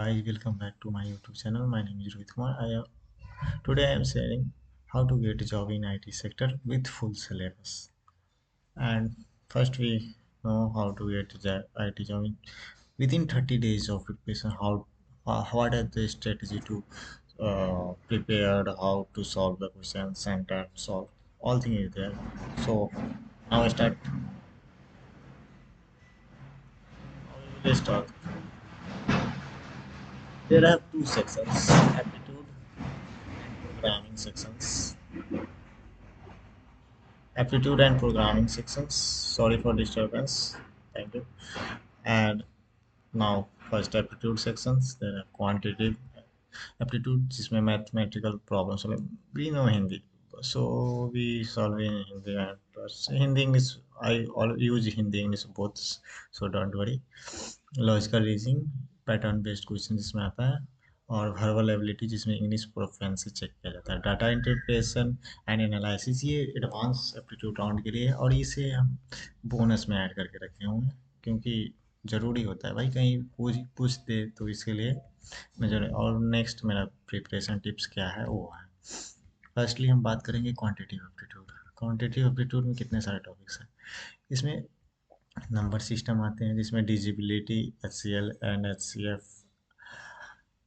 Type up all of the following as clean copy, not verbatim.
Hi, welcome back to my YouTube channel. My name is Rohit Kumar. Today I am sharing how to get a job in IT sector with full syllabus. And first we know how to get a IT job within 30 days of preparation. What are the strategy to prepare, how to solve the questions, and solve all things is there. So now I start. Let's start. There are two sections: aptitude and programming sections. Aptitude and programming sections. Sorry for disturbance. Thank you. And now first aptitude sections. There are quantitative aptitude जिसमें mathematical problems solve. We know Hindi, so we solve in Hindi and Hindi English. I all use Hindi English both, so don't worry. Logical reasoning pattern based question जिसमें आता है, और verbal ability जिसमें English proficiency check किया जाता है। Data interpretation and analysis ये advance aptitude round के लिए है, और इसे हम बोनस में ऐड करके रखे हुए हैं क्योंकि ज़रूरी होता है भाई, कहीं पूछ दे तो इसके लिए मेजर। और नेक्स्ट मेरा प्रिपरेशन टिप्स क्या है वो है। फर्स्टली हम बात करेंगे क्वांटिटेटिव एप्टीट्यूड। क्वांटिटेटिव एप्टीट्यूड में कितने सारे टॉपिक्स हैं। इसमें नंबर सिस्टम आते हैं जिसमें divisibility, HCL and HCF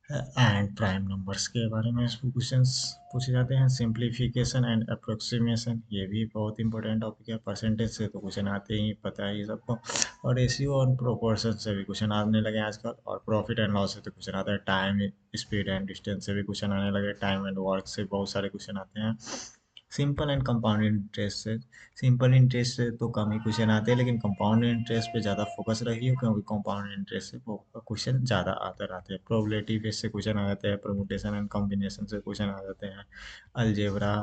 and prime numbers के बारे में क्वेश्चंस पूछे जाते हैं। सिंप्लीफिकेशन एंड अप्रोक्सीमेशन ये भी बहुत इंपॉर्टेंट टॉपिक है। परसेंटेज से तो क्वेश्चन आते ही, पता है ये सबको। और रेशियो और प्रोपोर्शन से भी क्वेश्चन आने लगे आजकल। और प्रॉफिट एंड लॉस से तो क्वेश्चन आता है। टाइम, स्पीड एंड डिस्टेंस से भी क्वेश्चन आने लगे। टाइम एंड वर्क से बहुत सारे क्वेश्चन आते हैं। सिंपल एंड कंपाउंड इंटरेस्ट से, सिंपल इंटरेस्ट से तो कम ही क्वेश्चन आते हैं, लेकिन कंपाउंड इंटरेस्ट पे ज़्यादा फोकस रखिए क्योंकि कंपाउंड इंटरेस्ट से क्वेश्चन ज़्यादा आते रहते हैं। प्रोबेबिलिटी बेस से क्वेश्चन आ जाते हैं। परमुटेशन एंड कॉम्बिनेशन से क्वेश्चन आ जाते हैं। Algebra,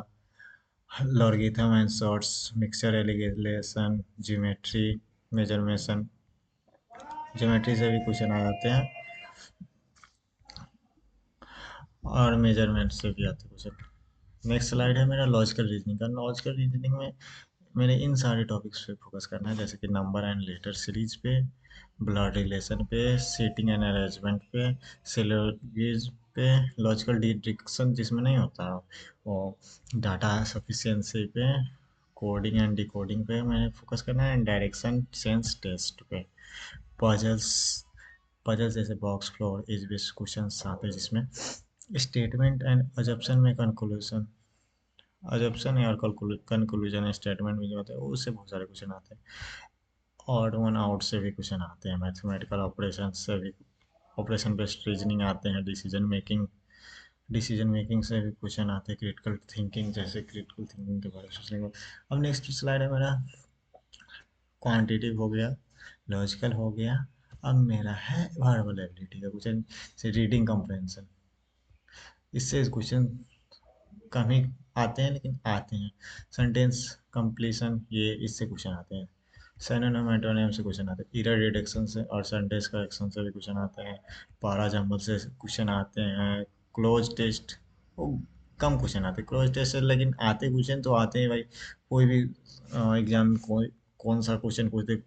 logarithm and surds, mixture alligation, geometry, mensuration, geometry से भी क्वेश्चन आ जाते हैं, और मेजरमेंट से भी आते हैं क्वेश्चन। नेक्स्ट स्लाइड है मेरा लॉजिकल रीजनिंग का। लॉजिकल रीजनिंग में मैंने इन सारे टॉपिक्स पे फोकस करना है, जैसे कि नंबर एंड लेटर सीरीज पे, ब्लड रिलेशन पे, सीटिंग एंड अरेंजमेंट पे, सिलोगिज पे, लॉजिकल डिडक्शन जिसमें नहीं होता, वो डाटा सफिशिएंसी पे, कोडिंग एंड डिकोडिंग पे मैंने फोकस करना है, एंड डायरेक्शन सेंस टेस्ट पे। पजल्स, पजल्स जैसे box floor, age based question आते हैं जिसमें स्टेटमेंट एंड अजप्शन में कंक्लूजन, अजप्शन या कंक्लूजन स्टेटमेंट में जो होता है उससे बहुत सारे क्वेश्चन आते हैं। ऑड वन आउट से भी क्वेश्चन आते हैं। मैथमेटिकल ऑपरेशन से भी, ऑपरेशन बेस्ड रीजनिंग आते हैं। डिसीजन मेकिंग से भी क्वेश्चन आते हैं। क्रिटिकल थिंकिंग, जैसे क्रिटिकल थिंकिंग के बारे में सोचने को। अब नेक्स्ट स्लाइड है मेरा क्वांटिटिव हो गया, लॉजिकल हो गया। अब मेरा है वर्बल एबिलिटी का क्वेश्चन, जैसे रीडिंग कम्प्रहेंशन। इससे क्वेश्चन कम ही आते हैं लेकिन आते हैं। सेंटेंस कंप्लीशन, ये इससे क्वेश्चन आते हैं। सिनोनिम एंटोनिम से क्वेश्चन आते हैं। इरर रिडक्शन से और सेंटेंस करेक्शन से भी क्वेश्चन आते हैं। पारा जंबल से क्वेश्चन आते हैं। क्लोज टेस्ट, वो कम क्वेश्चन आते हैं क्लोज टेस्ट से, लेकिन आते क्वेश्चन तो आते हैं भाई। कोई भी एग्जाम कोई कौन सा क्वेश्चन पूछते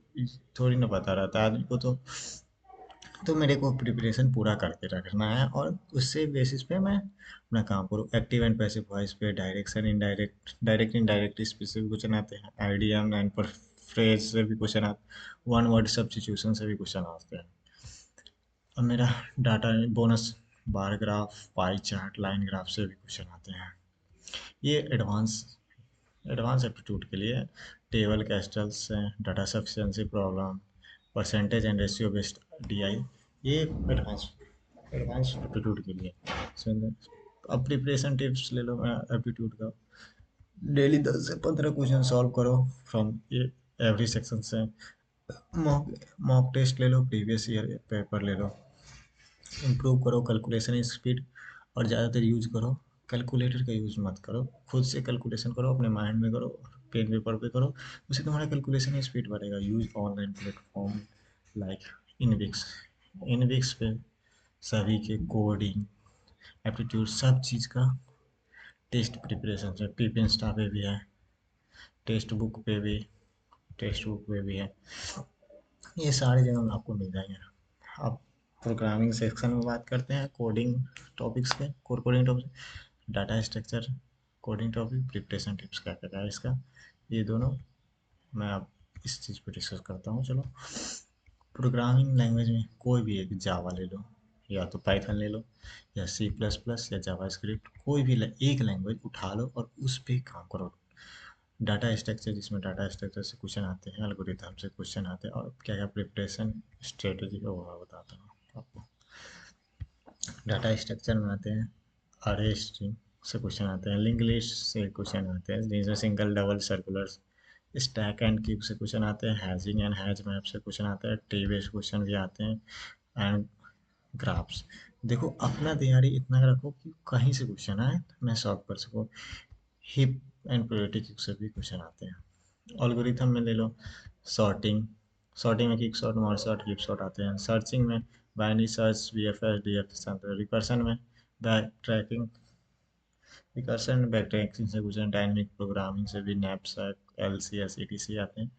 थोड़ी ना पता रहता है आदमी को। तो मेरे को प्रिपरेशन पूरा करके रखना है, और उससे बेसिस पे मैं अपना काम करूँ। एक्टिव एंड पैसिव वॉइस पे, direction, indirect, direct indirect specific question आते हैं। आइडियम एंड फ्रेज से भी क्वेश्चन आते हैं। वन वर्ड सब्स्टिट्यूशन से भी क्वेश्चन आते हैं। अब मेरा data bonus, bar graph, pie chart, line graph से भी क्वेश्चन आते हैं। ये एडवांस, एडवांस एप्टीट्यूड के लिए टेबल कैस्टल्स हैं। Data sufficiency problem, percentage and ratio based DI, ये एडवांस, एडवांस एप्टीट्यूड के लिए। अब प्रिपरेशन टिप्स ले लो मैं एप्टीट्यूड का। डेली 10 से 15 क्वेश्चन सॉल्व करो फ्रॉम ये एवरी सेक्शन से। मॉक मॉक टेस्ट ले लो, प्रीवियस ईयर पेपर ले लो। इम्प्रूव करो कैलकुलेशन स्पीड, और ज़्यादातर यूज करो कैलकुलेटर का यूज़ मत करो। खुद से कैलकुलेशन करो, अपने माइंड में करो, पेन पेपर पे करो। उससे तुम्हारा कैलकुलेशन स्पीड बढ़ेगा। Use online platform like Invix. Invix पे सभी के कोडिंग, एप्टीट्यूड, सब चीज़ का टेस्ट प्रिपरेशन है। पीप इंस्टा पे भी है, टेक्स्ट बुक पे भी, टेक्स्ट बुक पे भी है। ये सारी जगह में आपको मिल जाएंगे। आप प्रोग्रामिंग सेक्शन में बात करते हैं कोडिंग टॉपिक्स के, core coding topic, data structure coding topic, preparation tips क्या क्या है इसका, ये दोनों मैं अब इस चीज़ पे डिस्कस करता हूँ। चलो, प्रोग्रामिंग लैंग्वेज में कोई भी एक जावा ले लो, या तो पाइथन ले लो, या सी प्लस प्लस या जावा स्क्रिप्ट, कोई भी एक लैंग्वेज उठा लो और उस पर काम करो। डाटा स्ट्रक्चर, जिसमें डाटा स्ट्रक्चर से क्वेश्चन आते हैं, एल्गोरिथम से क्वेश्चन आते हैं, और क्या क्या प्रिपरेशन स्ट्रेटेजी का वो बताता हूँ आपको। डाटा स्ट्रक्चर में आते हैं, अरे स्ट्रिंग से क्वेश्चन आते हैं, लिंक लिस्ट से क्वेश्चन आते हैं, जिसमें single double circular, stack and cube से क्वेश्चन आते हैं, हैशिंग एंड हैश मैप से क्वेश्चन आते हैं, ट्री बेस्ड क्वेश्चन भी आते हैं, एंड ग्राफ्स। देखो, अपना तैयारी इतना रखो कि कहीं से क्वेश्चन आए तो मैं सॉल्व कर सकूँ। हिप एंड प्रायोरिटी क्यूब से भी क्वेश्चन आते हैं। एल्गोरिथम में ले लो, सॉर्टिंग, सॉर्टिंग में quick sort, merge sort, heap sort आते हैं। सर्चिंग में बाइनरी सर्च, बीएफएस, डीएफएस आते हैं। रिकर्शन में बैक ट्रैकिंग, रिकर्शन में बैक ट्रैकिंग से क्वेश्चन, डायनेमिक प्रोग्रामिंग से भी नैपसैक, एलसीएस, ईटीसी आते हैं।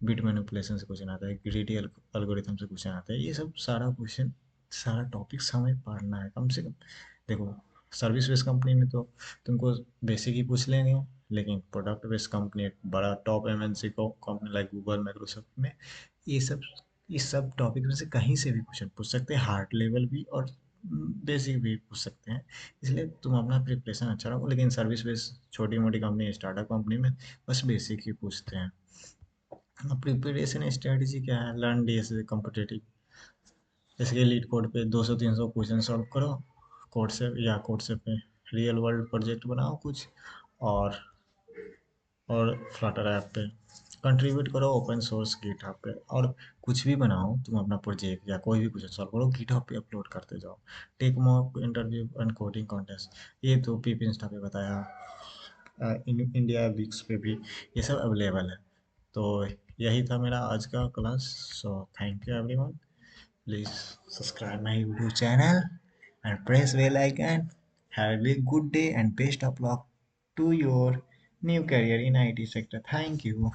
बिट मैनिपुलेशन से क्वेश्चन आता है, ग्रीडी एल्गोरिथम से क्वेश्चन आता है। ये सब सारा क्वेश्चन, सारा टॉपिक्स हमें पढ़ना है कम से कम। देखो, सर्विस बेस्ड कंपनी में तो तुमको बेसिक ही पूछ लेंगे, लेकिन प्रोडक्ट बेस्ड कंपनी, एक बड़ा टॉप एमएनसी को कंपनी लाइक गूगल, माइक्रोसॉफ्ट में, ये सब इस सब टॉपिक में से कहीं से भी क्वेश्चन पूछ सकते हैं, हार्ड लेवल भी और बेसिक भी पूछ सकते हैं। इसलिए तुम अपना प्रिपरेशन अच्छा रखो, लेकिन सर्विस बेस्ड छोटी मोटी कंपनी, स्टार्टअप कंपनी में बस बेसिक ही पूछते हैं। प्रिपरेशन स्ट्रेटजी क्या है? लर्न डीएस कॉम्पिटेटिव, जैसे कि लीड कोड पे 200-300 क्वेश्चन सॉल्व करो, कोड से या कोड से पे रियल वर्ल्ड प्रोजेक्ट बनाओ कुछ, और फ्लटर ऐप पे कंट्रीब्यूट करो, ओपन सोर्स गिटहब पे, और कुछ भी बनाओ तुम अपना प्रोजेक्ट या कोई भी क्वेश्चन सॉल्व करो, गिटहब पे अपलोड करते जाओ। Take mock interview and coding contest, ये तो पीप इंस्टा पे बताया, इंडिया वीक्स पे भी ये सब अवेलेबल है। तो यही था मेरा आज का class. So thank you everyone, please subscribe my YouTube channel and press bell icon. Have a good day and best of luck to your new career in IT sector. Thank you.